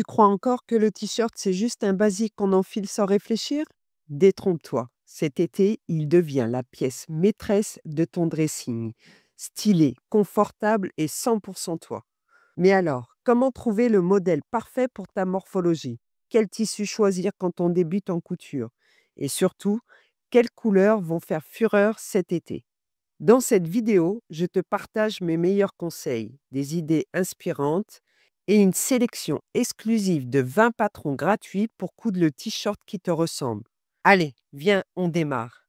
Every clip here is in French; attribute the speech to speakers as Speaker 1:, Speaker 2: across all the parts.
Speaker 1: Tu crois encore que le t-shirt, c'est juste un basique qu'on enfile sans réfléchir? Détrompe-toi. Cet été, il devient la pièce maîtresse de ton dressing. Stylé, confortable et 100% toi. Mais alors, comment trouver le modèle parfait pour ta morphologie? Quel tissu choisir quand on débute en couture? Et surtout, quelles couleurs vont faire fureur cet été? Dans cette vidéo, je te partage mes meilleurs conseils, des idées inspirantes et une sélection exclusive de 20 patrons gratuits pour coudre le t-shirt qui te ressemble. Allez, viens, on démarre.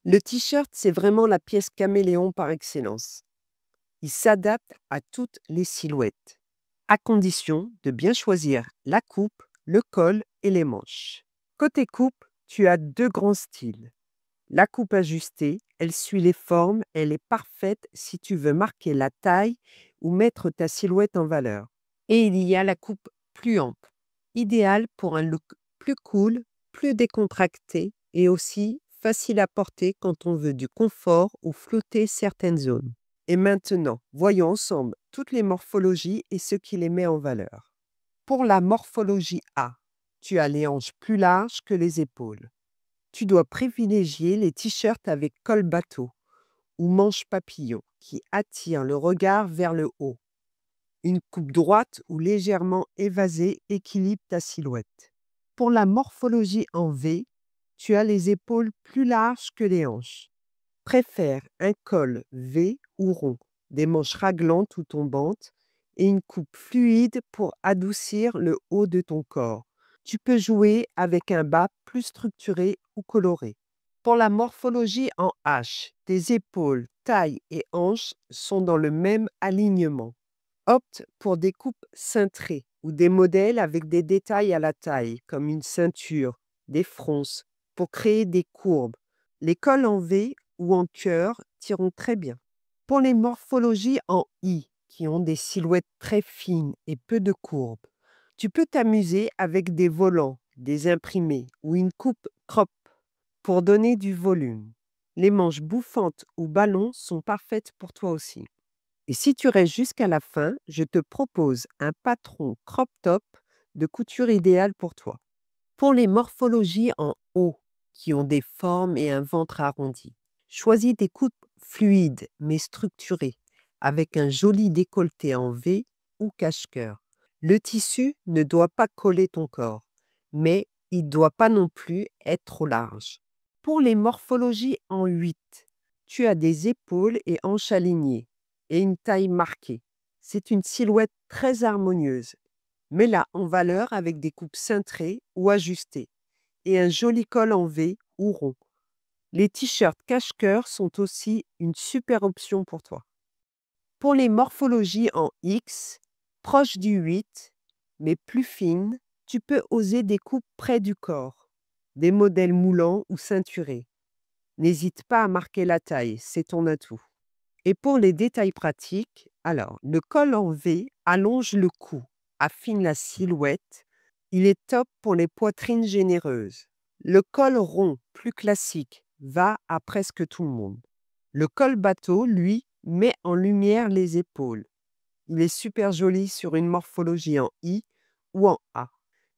Speaker 1: Le t-shirt, c'est vraiment la pièce caméléon par excellence. Il s'adapte à toutes les silhouettes, à condition de bien choisir la coupe, le col et les manches. Côté coupe, tu as deux grands styles. La coupe ajustée, elle suit les formes, elle est parfaite si tu veux marquer la taille ou mettre ta silhouette en valeur. Et il y a la coupe plus ample, idéale pour un look plus cool, plus décontracté et aussi facile à porter quand on veut du confort ou flouter certaines zones. Et maintenant, voyons ensemble toutes les morphologies et ce qui les met en valeur. Pour la morphologie A, tu as les hanches plus larges que les épaules. Tu dois privilégier les t-shirts avec col bateau ou manche papillon qui attirent le regard vers le haut. Une coupe droite ou légèrement évasée équilibre ta silhouette. Pour la morphologie en V, tu as les épaules plus larges que les hanches. Préfère un col V ou rond, des manches raglantes ou tombantes et une coupe fluide pour adoucir le haut de ton corps. Tu peux jouer avec un bas plus structuré ou coloré. Pour la morphologie en H, tes épaules, taille et hanches sont dans le même alignement. Opte pour des coupes cintrées ou des modèles avec des détails à la taille, comme une ceinture, des fronces, pour créer des courbes. Les cols en V ou en cœur tireront très bien. Pour les morphologies en I, qui ont des silhouettes très fines et peu de courbes, tu peux t'amuser avec des volants, des imprimés ou une coupe crop pour donner du volume. Les manches bouffantes ou ballons sont parfaites pour toi aussi. Et si tu restes jusqu'à la fin, je te propose un patron crop top de couture idéal pour toi. Pour les morphologies en O, qui ont des formes et un ventre arrondi, choisis des coupes fluides mais structurées, avec un joli décolleté en V ou cache-cœur. Le tissu ne doit pas coller ton corps, mais il ne doit pas non plus être trop large. Pour les morphologies en 8, tu as des épaules et hanches alignées et une taille marquée. C'est une silhouette très harmonieuse. Mets-la en valeur avec des coupes cintrées ou ajustées et un joli col en V ou rond. Les t-shirts cache-cœur sont aussi une super option pour toi. Pour les morphologies en X, proches du 8, mais plus fines, tu peux oser des coupes près du corps, des modèles moulants ou ceinturés. N'hésite pas à marquer la taille, c'est ton atout. Et pour les détails pratiques, alors, le col en V allonge le cou, affine la silhouette. Il est top pour les poitrines généreuses. Le col rond, plus classique, va à presque tout le monde. Le col bateau, lui, met en lumière les épaules. Il est super joli sur une morphologie en I ou en A,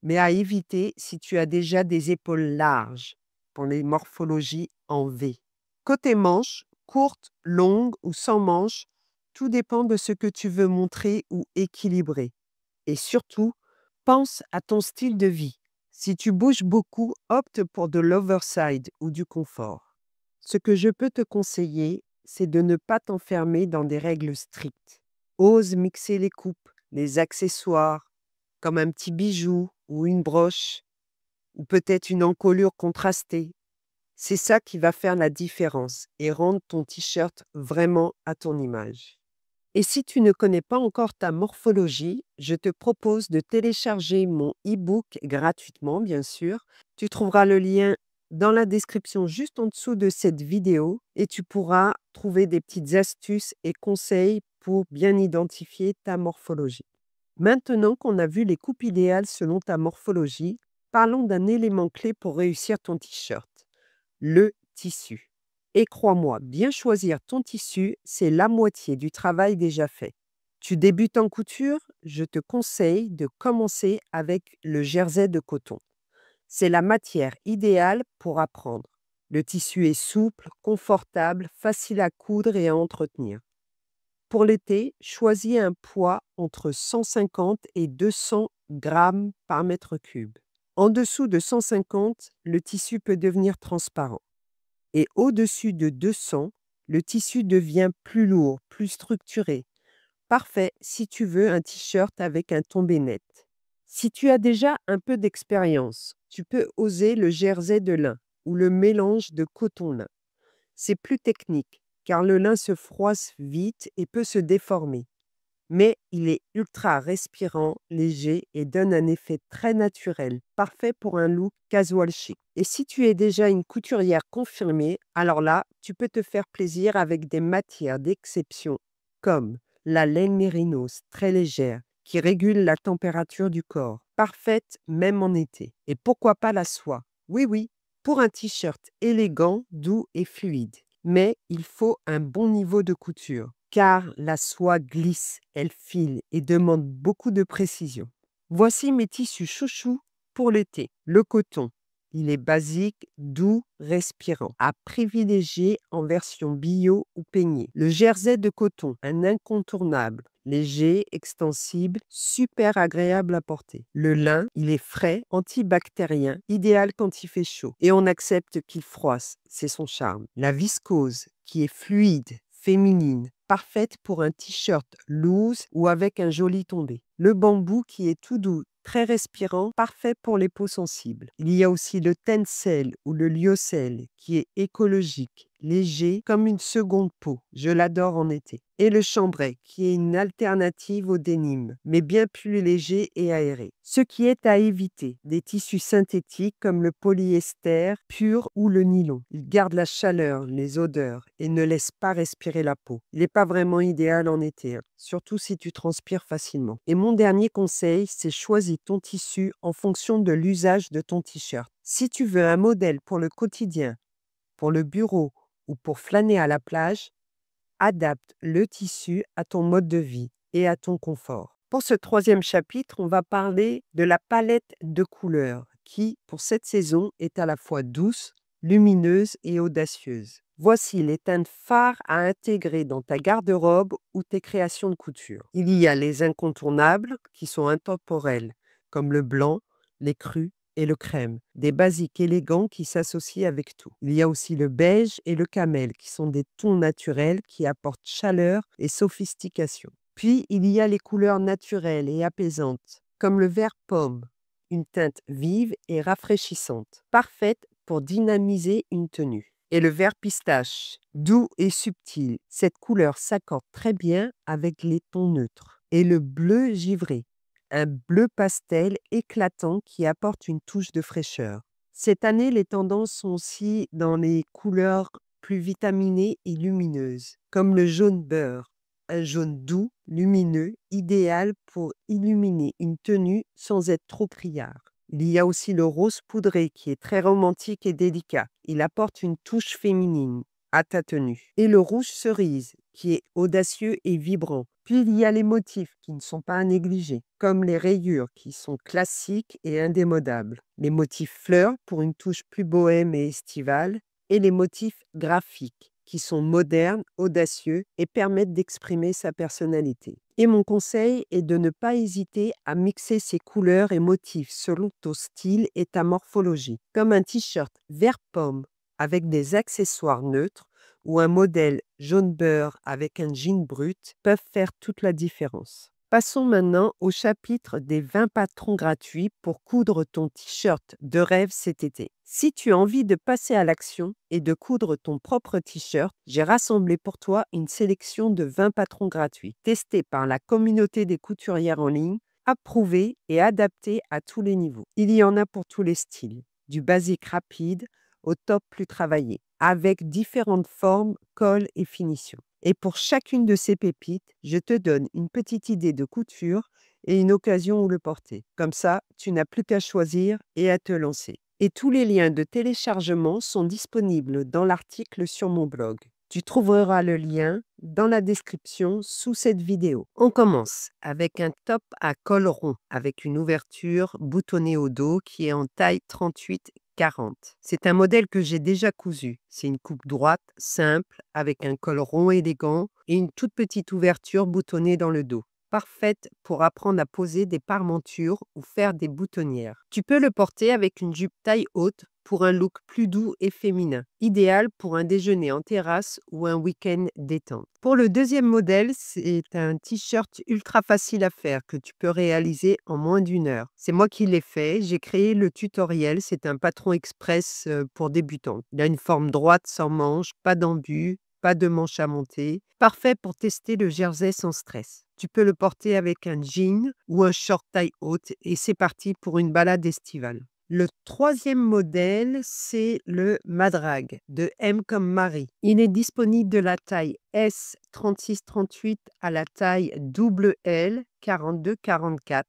Speaker 1: mais à éviter si tu as déjà des épaules larges pour les morphologies en V. Côté manches, courtes, longues ou sans manches, tout dépend de ce que tu veux montrer ou équilibrer. Et surtout, pense à ton style de vie. Si tu bouges beaucoup, opte pour de l'overside ou du confort. Ce que je peux te conseiller, c'est de ne pas t'enfermer dans des règles strictes. Ose mixer les coupes, les accessoires, comme un petit bijou ou une broche, ou peut-être une encolure contrastée. C'est ça qui va faire la différence et rendre ton t-shirt vraiment à ton image. Et si tu ne connais pas encore ta morphologie, je te propose de télécharger mon e-book gratuitement, bien sûr. Tu trouveras le lien dans la description juste en dessous de cette vidéo et tu pourras trouver des petites astuces et conseils pour bien identifier ta morphologie. Maintenant qu'on a vu les coupes idéales selon ta morphologie, parlons d'un élément clé pour réussir ton t-shirt, le tissu. Et crois-moi, bien choisir ton tissu, c'est la moitié du travail déjà fait. Tu débutes en couture? Je te conseille de commencer avec le jersey de coton. C'est la matière idéale pour apprendre. Le tissu est souple, confortable, facile à coudre et à entretenir. Pour l'été, choisis un poids entre 150 et 200 grammes par mètre cube. En dessous de 150, le tissu peut devenir transparent. Et au-dessus de 200, le tissu devient plus lourd, plus structuré. Parfait si tu veux un t-shirt avec un tombé net. Si tu as déjà un peu d'expérience, tu peux oser le jersey de lin ou le mélange de coton-lin. C'est plus technique car le lin se froisse vite et peut se déformer. Mais il est ultra respirant, léger et donne un effet très naturel, parfait pour un look casual chic. Et si tu es déjà une couturière confirmée, alors là, tu peux te faire plaisir avec des matières d'exception comme la laine mérinos très légère qui régule la température du corps, parfaite même en été. Et pourquoi pas la soie? Oui, oui, pour un t-shirt élégant, doux et fluide. Mais il faut un bon niveau de couture car la soie glisse, elle file et demande beaucoup de précision. Voici mes tissus chouchous pour l'été. Le coton, il est basique, doux, respirant, à privilégier en version bio ou peignée. Le jersey de coton, un incontournable, léger, extensible, super agréable à porter. Le lin, il est frais, antibactérien, idéal quand il fait chaud. Et on accepte qu'il froisse, c'est son charme. La viscose, qui est fluide, féminine, parfaite pour un t-shirt loose ou avec un joli tombé. Le bambou qui est tout doux, très respirant, parfait pour les peaux sensibles. Il y a aussi le tencel ou le lyocell qui est écologique, léger comme une seconde peau. Je l'adore en été. Et le chambray qui est une alternative au denim, mais bien plus léger et aéré. Ce qui est à éviter, des tissus synthétiques comme le polyester pur ou le nylon. Il garde la chaleur, les odeurs et ne laisse pas respirer la peau. Il n'est pas vraiment idéal en été, surtout si tu transpires facilement. Et mon dernier conseil, c'est choisis ton tissu en fonction de l'usage de ton t-shirt. Si tu veux un modèle pour le quotidien, pour le bureau ou pour flâner à la plage, adapte le tissu à ton mode de vie et à ton confort. Pour ce troisième chapitre, on va parler de la palette de couleurs qui, pour cette saison, est à la fois douce, lumineuse et audacieuse. Voici les teintes phares à intégrer dans ta garde-robe ou tes créations de couture. Il y a les incontournables qui sont intemporels, comme le blanc, les crus et le crème, des basiques élégants qui s'associent avec tout. Il y a aussi le beige et le camel qui sont des tons naturels qui apportent chaleur et sophistication. Puis il y a les couleurs naturelles et apaisantes, comme le vert pomme, une teinte vive et rafraîchissante, parfaite pour dynamiser une tenue. Et le vert pistache, doux et subtil, cette couleur s'accorde très bien avec les tons neutres. Et le bleu givré, un bleu pastel éclatant qui apporte une touche de fraîcheur. Cette année, les tendances sont aussi dans les couleurs plus vitaminées et lumineuses, comme le jaune beurre, un jaune doux, lumineux, idéal pour illuminer une tenue sans être trop criard. Il y a aussi le rose poudré qui est très romantique et délicat. Il apporte une touche féminine à ta tenue. Et le rouge cerise qui est audacieux et vibrant. Puis il y a les motifs qui ne sont pas à négliger, comme les rayures qui sont classiques et indémodables. Les motifs fleurs pour une touche plus bohème et estivale. Et les motifs graphiques qui sont modernes, audacieux et permettent d'exprimer sa personnalité. Et mon conseil est de ne pas hésiter à mixer ces couleurs et motifs selon ton style et ta morphologie, comme un t-shirt vert pomme avec des accessoires neutres ou un modèle jaune beurre avec un jean brut peuvent faire toute la différence. Passons maintenant au chapitre des 20 patrons gratuits pour coudre ton t-shirt de rêve cet été. Si tu as envie de passer à l'action et de coudre ton propre t-shirt, j'ai rassemblé pour toi une sélection de 20 patrons gratuits, testés par la communauté des couturières en ligne, approuvés et adaptés à tous les niveaux. Il y en a pour tous les styles, du basique rapide au top plus travaillé, avec différentes formes, cols et finitions. Et pour chacune de ces pépites, je te donne une petite idée de couture et une occasion où le porter. Comme ça, tu n'as plus qu'à choisir et à te lancer. Et tous les liens de téléchargement sont disponibles dans l'article sur mon blog. Tu trouveras le lien dans la description sous cette vidéo. On commence avec un top à col rond avec une ouverture boutonnée au dos qui est en taille 38-40. C'est un modèle que j'ai déjà cousu. C'est une coupe droite, simple, avec un col rond élégant et une toute petite ouverture boutonnée dans le dos. Parfaite pour apprendre à poser des parmentures ou faire des boutonnières. Tu peux le porter avec une jupe taille haute pour un look plus doux et féminin, idéal pour un déjeuner en terrasse ou un week-end détente. Pour le deuxième modèle, c'est un t-shirt ultra facile à faire que tu peux réaliser en moins d'1 heure. C'est moi qui l'ai fait, j'ai créé le tutoriel, c'est un patron express pour débutants. Il a une forme droite sans manche, pas d'embut, pas de manche à monter. Parfait pour tester le jersey sans stress. Tu peux le porter avec un jean ou un short taille haute et c'est parti pour une balade estivale. Le troisième modèle, c'est le Madrag de M comme Marie. Il est disponible de la taille S 36-38 à la taille double L 42-44.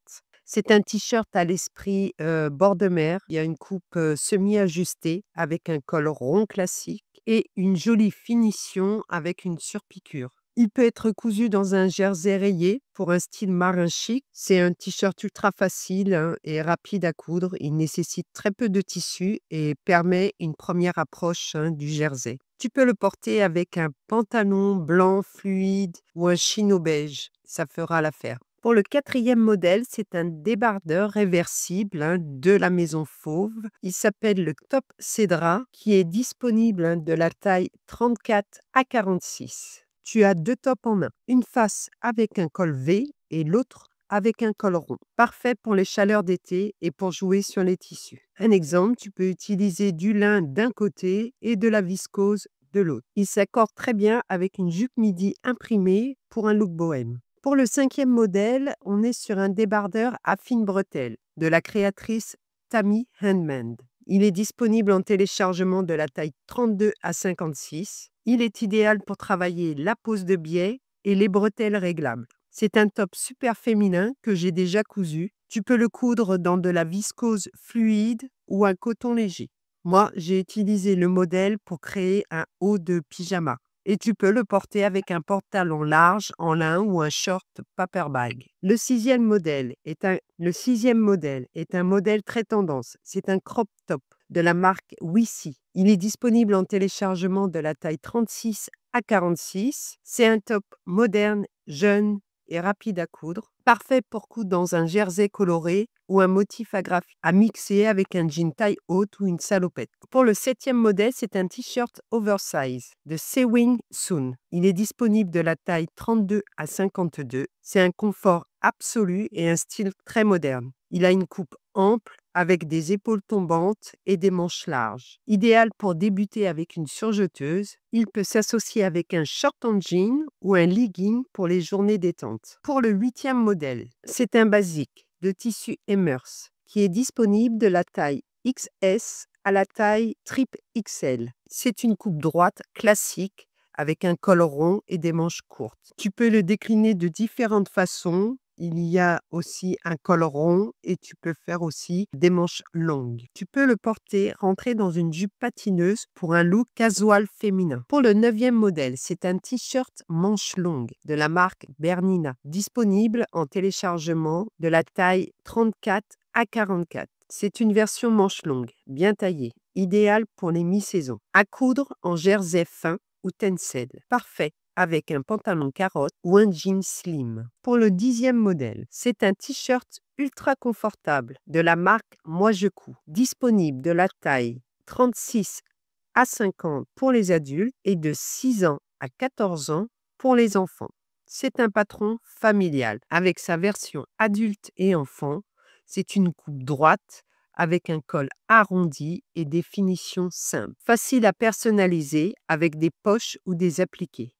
Speaker 1: C'est un t-shirt à l'esprit bord de mer. Il y a une coupe semi-ajustée avec un col rond classique et une jolie finition avec une surpiqûre. Il peut être cousu dans un jersey rayé pour un style marin chic. C'est un t-shirt ultra facile et rapide à coudre. Il nécessite très peu de tissu et permet une première approche du jersey. Tu peux le porter avec un pantalon blanc fluide ou un chino beige. Ça fera l'affaire. Pour le quatrième modèle, c'est un débardeur réversible de la Maison Fauve. Il s'appelle le Top Cédra qui est disponible de la taille 34-46. Tu as 2 tops en un, une face avec un col V et l'autre avec un col rond. Parfait pour les chaleurs d'été et pour jouer sur les tissus. Un exemple, tu peux utiliser du lin d'un côté et de la viscose de l'autre. Il s'accorde très bien avec une jupe midi imprimée pour un look bohème. Pour le cinquième modèle, on est sur un débardeur à fines bretelles de la créatrice Tammy Handmade. Il est disponible en téléchargement de la taille 32-56. Il est idéal pour travailler la pose de biais et les bretelles réglables. C'est un top super féminin que j'ai déjà cousu. Tu peux le coudre dans de la viscose fluide ou un coton léger. Moi, j'ai utilisé le modèle pour créer un haut de pyjama. Et tu peux le porter avec un pantalon large en lin ou un short paper bag. Le sixième modèle est un modèle très tendance. C'est un crop top de la marque Wissy. Il est disponible en téléchargement de la taille 36-46. C'est un top moderne, jeune et rapide à coudre. Parfait pour coudre dans un jersey coloré ou un motif agrafé à mixer avec un jean taille haute ou une salopette. Pour le septième modèle, c'est un t-shirt oversize de Sewing Soon. Il est disponible de la taille 32-52. C'est un confort absolu et un style très moderne. Il a une coupe ample avec des épaules tombantes et des manches larges. Idéal pour débuter avec une surjeteuse, il peut s'associer avec un short en jean ou un legging pour les journées détente. Pour le huitième modèle, c'est un basique de tissu Emers qui est disponible de la taille XS à la taille triple XL. C'est une coupe droite classique avec un col rond et des manches courtes. Tu peux le décliner de différentes façons. Il y a aussi un col rond et tu peux faire aussi des manches longues. Tu peux le porter, rentrer dans une jupe patineuse pour un look casual féminin. Pour le neuvième modèle, c'est un t-shirt manche longue de la marque Bernina, disponible en téléchargement de la taille 34-44. C'est une version manche longue, bien taillée, idéale pour les mi-saisons. À coudre en jersey fin ou tencel. Parfait avec un pantalon carotte ou un jean slim. Pour le dixième modèle, c'est un t-shirt ultra confortable de la marque Moi Je Couds, disponible de la taille 36-50 pour les adultes et de 6 ans à 14 ans pour les enfants. C'est un patron familial. Avec sa version adulte et enfant, c'est une coupe droite avec un col arrondi et des finitions simples. Facile à personnaliser avec des poches ou des appliqués.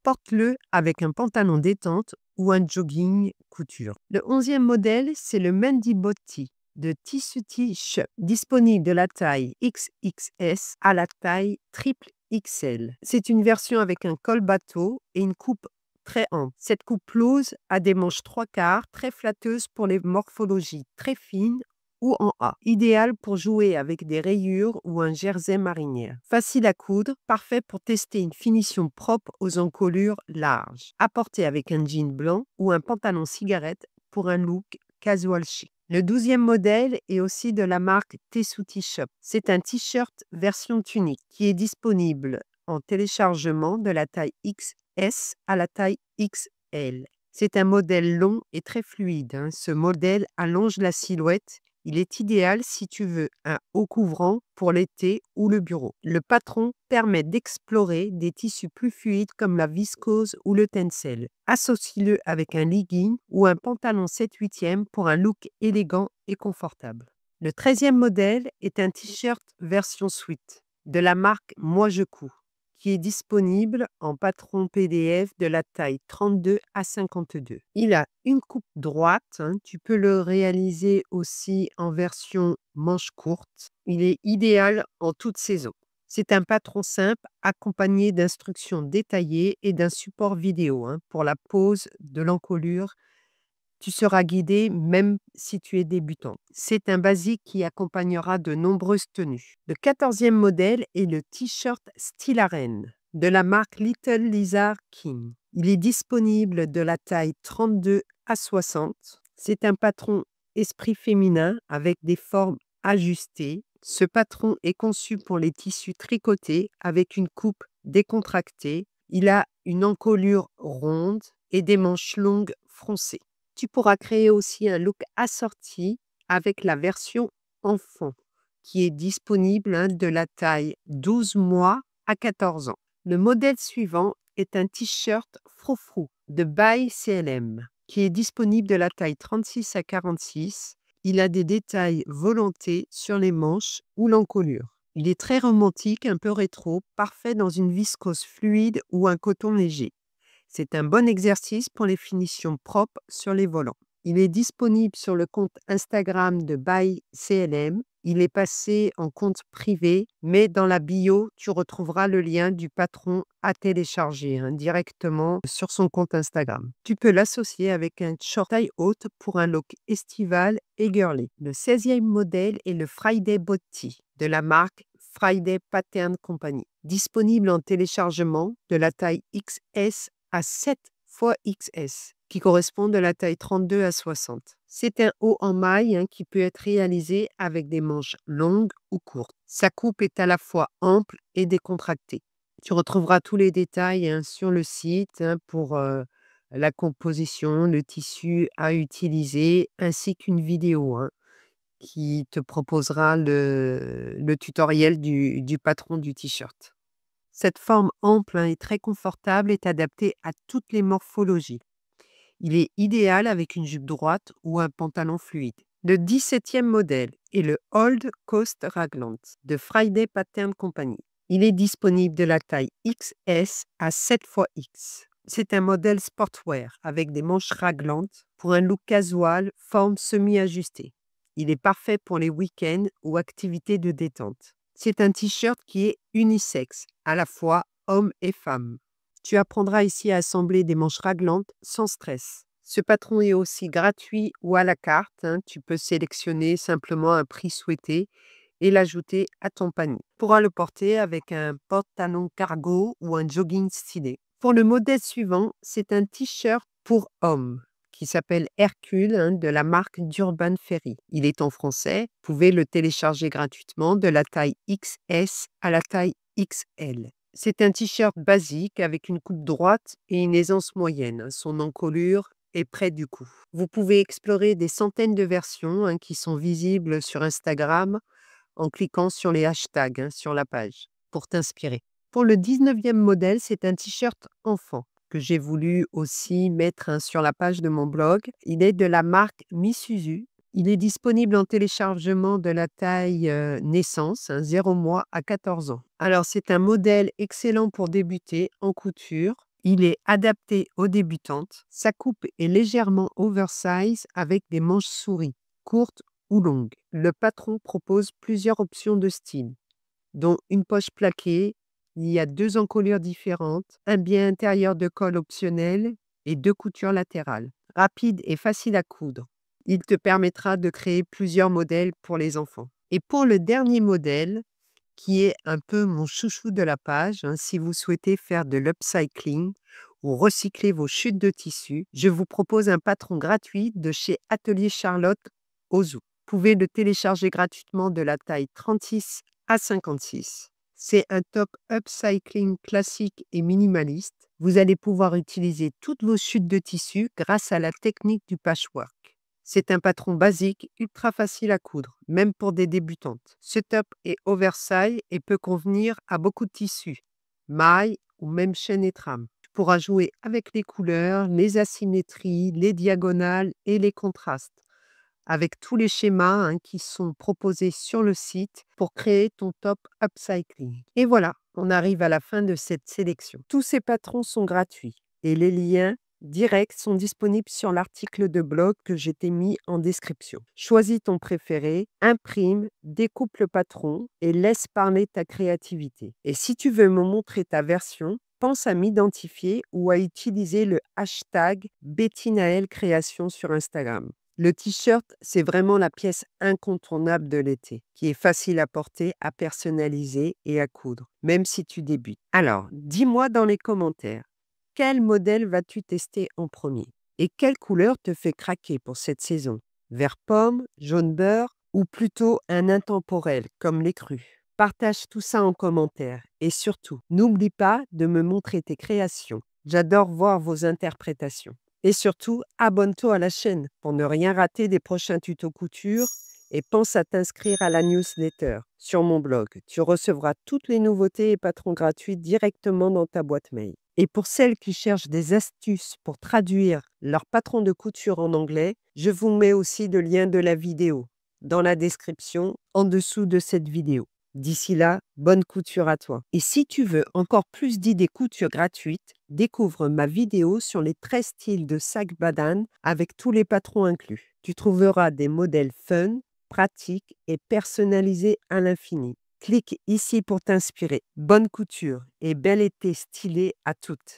Speaker 1: Porte-le avec un pantalon détente ou un jogging couture. Le 11e modèle, c'est le Mandy Botti de Tissuti Shop, disponible de la taille XXS à la taille triple XL. C'est une version avec un col bateau et une coupe très ample. Cette coupe close a des manches 3/4 très flatteuses pour les morphologies très fines ou en A. Idéal pour jouer avec des rayures ou un jersey marinière. Facile à coudre, parfait pour tester une finition propre aux encolures larges. À porter avec un jean blanc ou un pantalon cigarette pour un look casual chic. Le 12e modèle est aussi de la marque Tessuti Shop. C'est un t-shirt version tunique qui est disponible en téléchargement de la taille XS à la taille XL. C'est un modèle long et très fluide, hein. Ce modèle allonge la silhouette. Il est idéal si tu veux un haut couvrant pour l'été ou le bureau. Le patron permet d'explorer des tissus plus fluides comme la viscose ou le tencel. Associe-le avec un legging ou un pantalon 7/8 pour un look élégant et confortable. Le 13e modèle est un t-shirt version suite de la marque Moi Je Couds, qui est disponible en patron PDF de la taille 32 à 52. Il a une coupe droite, hein, tu peux le réaliser aussi en version manche courte. Il est idéal en toute saison. C'est un patron simple accompagné d'instructions détaillées et d'un support vidéo, hein, pour la pose de l'encolure. Tu seras guidé même si tu es débutant. C'est un basique qui accompagnera de nombreuses tenues. Le 14e modèle est le t-shirt style arène de la marque Little Lizard King. Il est disponible de la taille 32 à 60. C'est un patron esprit féminin avec des formes ajustées. Ce patron est conçu pour les tissus tricotés avec une coupe décontractée. Il a une encolure ronde et des manches longues froncées. Tu pourras créer aussi un look assorti avec la version enfant qui est disponible, hein, de la taille 12 mois à 14 ans. Le modèle suivant est un t-shirt froufrou de by CLM qui est disponible de la taille 36 à 46. Il a des détails volontés sur les manches ou l'encolure. Il est très romantique, un peu rétro, parfait dans une viscose fluide ou un coton léger. C'est un bon exercice pour les finitions propres sur les volants. Il est disponible sur le compte Instagram de By CLM. Il est passé en compte privé, mais dans la bio, tu retrouveras le lien du patron à télécharger, hein, directement sur son compte Instagram. Tu peux l'associer avec un short taille haute pour un look estival et girly. Le 16e modèle est le Friday Body de la marque Friday Pattern Company. Disponible en téléchargement de la taille XS à 7 x XS, qui correspond de la taille 32 à 60. C'est un haut en maille, hein, qui peut être réalisé avec des manches longues ou courtes. Sa coupe est à la fois ample et décontractée. Tu retrouveras tous les détails, hein, sur le site, hein, pour la composition, le tissu à utiliser, ainsi qu'une vidéo, hein, qui te proposera le tutoriel du patron du t-shirt. Cette forme ample, hein, et très confortable est adaptée à toutes les morphologies. Il est idéal avec une jupe droite ou un pantalon fluide. Le 17e modèle est le Old Coast Raglan de Friday Pattern Company. Il est disponible de la taille XS à 7 x X. C'est un modèle sportwear avec des manches raglantes pour un look casual, forme semi-ajustée. Il est parfait pour les week-ends ou activités de détente. C'est un t-shirt qui est unisexe, à la fois homme et femme. Tu apprendras ici à assembler des manches raglantes sans stress. Ce patron est aussi gratuit ou à la carte, hein. Tu peux sélectionner simplement un prix souhaité et l'ajouter à ton panier. Tu pourras le porter avec un pantalon cargo ou un jogging stylé. Pour le modèle suivant, c'est un t-shirt pour homme qui s'appelle Hercule, hein, de la marque d'Urban Ferry. Il est en français. Vous pouvez le télécharger gratuitement de la taille XS à la taille XL. C'est un t-shirt basique avec une coupe droite et une aisance moyenne. Son encolure est près du cou. Vous pouvez explorer des centaines de versions, hein, qui sont visibles sur Instagram en cliquant sur les hashtags, hein, sur la page pour t'inspirer. Pour le 19e modèle, c'est un t-shirt enfant que j'ai voulu aussi mettre, hein, sur la page de mon blog. Il est de la marque Misuzu. Il est disponible en téléchargement de la taille naissance, hein, 0 mois à 14 ans. Alors, c'est un modèle excellent pour débuter en couture. Il est adapté aux débutantes. Sa coupe est légèrement oversize avec des manches souris, courtes ou longues. Le patron propose plusieurs options de style, dont une poche plaquée. Il y a 2 encolures différentes, un biais intérieur de col optionnel et 2 coutures latérales. Rapide et facile à coudre. Il te permettra de créer plusieurs modèles pour les enfants. Et pour le dernier modèle, qui est un peu mon chouchou de la page, hein, si vous souhaitez faire de l'upcycling ou recycler vos chutes de tissu, je vous propose un patron gratuit de chez Atelier Charlotte Ozu. Vous pouvez le télécharger gratuitement de la taille 36 à 56. C'est un top upcycling classique et minimaliste. Vous allez pouvoir utiliser toutes vos chutes de tissu grâce à la technique du patchwork. C'est un patron basique, ultra facile à coudre, même pour des débutantes. Ce top est oversize et peut convenir à beaucoup de tissus, mailles ou même chaîne et trame. Tu pourras jouer avec les couleurs, les asymétries, les diagonales et les contrastes, avec tous les schémas qui sont proposés sur le site pour créer ton top upcycling. Et voilà, on arrive à la fin de cette sélection. Tous ces patrons sont gratuits et les liens directs sont disponibles sur l'article de blog que j'ai mis en description. Choisis ton préféré, imprime, découpe le patron et laisse parler ta créativité. Et si tu veux me montrer ta version, pense à m'identifier ou à utiliser le hashtag Bettinaël Création sur Instagram. Le t-shirt, c'est vraiment la pièce incontournable de l'été, qui est facile à porter, à personnaliser et à coudre, même si tu débutes. Alors, dis-moi dans les commentaires, quel modèle vas-tu tester en premier? Et quelle couleur te fait craquer pour cette saison? Vert pomme, jaune beurre ou plutôt un intemporel comme les crus? Partage tout ça en commentaire et surtout, n'oublie pas de me montrer tes créations. J'adore voir vos interprétations. Et surtout, abonne-toi à la chaîne pour ne rien rater des prochains tutos couture et pense à t'inscrire à la newsletter sur mon blog. Tu recevras toutes les nouveautés et patrons gratuits directement dans ta boîte mail. Et pour celles qui cherchent des astuces pour traduire leur patron de couture en anglais, je vous mets aussi le lien de la vidéo dans la description en dessous de cette vidéo. D'ici là, bonne couture à toi. Et si tu veux encore plus d'idées couture gratuites, découvre ma vidéo sur les 13 styles de sac badane avec tous les patrons inclus. Tu trouveras des modèles fun, pratiques et personnalisés à l'infini. Clique ici pour t'inspirer. Bonne couture et bel été stylé à toutes.